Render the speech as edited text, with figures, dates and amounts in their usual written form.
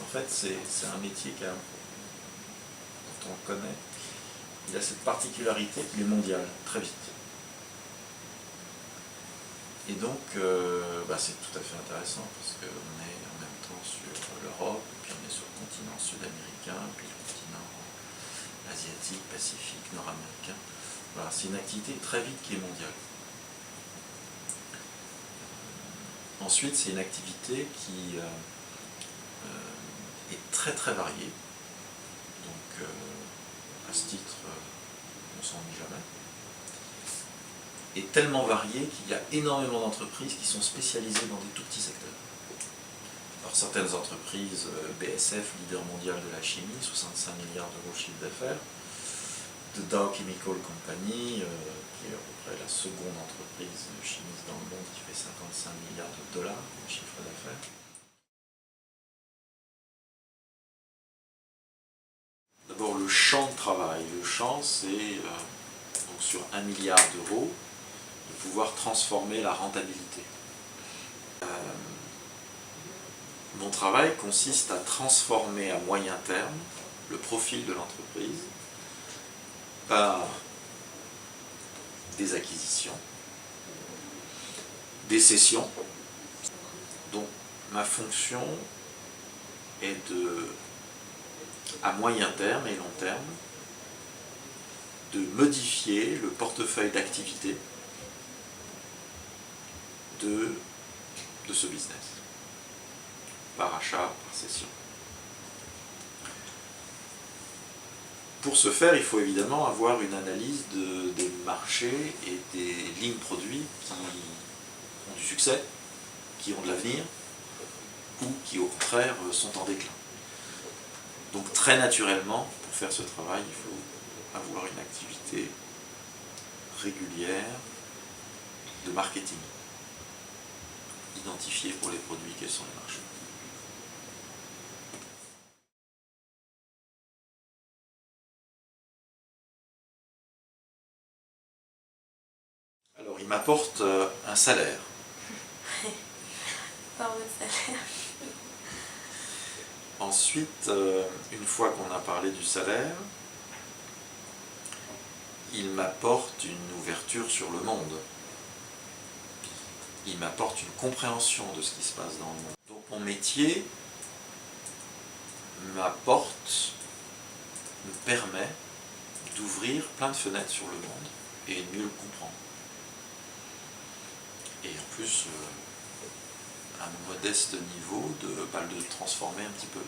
fait, c'est un métier dont on le connaît. Il a cette particularité qu'il est mondial, très vite. Et donc, c'est tout à fait intéressant parce qu'on est en même temps sur l'Europe, puis on est sur le continent sud-américain, puis le continent asiatique, pacifique, nord-américain. Voilà, c'est une activité très vite qui est mondiale. Ensuite, c'est une activité qui est très très variée. Donc, à ce titre, on ne s'ennuie jamais. Est tellement variée qu'il y a énormément d'entreprises qui sont spécialisées dans des tout petits secteurs. Alors certaines entreprises, BASF, leader mondial de la chimie, 65 milliards d'euros de chiffre d'affaires, The Dow Chemical Company, qui est à peu près la seconde entreprise chimiste dans le monde, qui fait 55 milliards de dollars de chiffre d'affaires. D'abord le champ de travail. Le champ, c'est donc sur 1 milliard d'euros, de pouvoir transformer la rentabilité. Mon travail consiste à transformer à moyen terme le profil de l'entreprise par des acquisitions, des cessions. Donc ma fonction est à moyen terme et long terme, de modifier le portefeuille d'activité de ce business, par achat, par cession. Pour ce faire, il faut évidemment avoir une analyse des marchés et des lignes produits qui ont du succès, qui ont de l'avenir, ou qui au contraire sont en déclin. Donc très naturellement, pour faire ce travail, il faut avoir une activité régulière de marketing. Identifier pour les produits quels sont les marchés. Alors il m'apporte un salaire. Par votre salaire. Ensuite, une fois qu'on a parlé du salaire, il m'apporte une ouverture sur le monde. Il m'apporte une compréhension de ce qui se passe dans le monde. Donc mon métier me permet d'ouvrir plein de fenêtres sur le monde et de mieux le comprendre. Et en plus, à un modeste niveau, de le transformer un petit peu.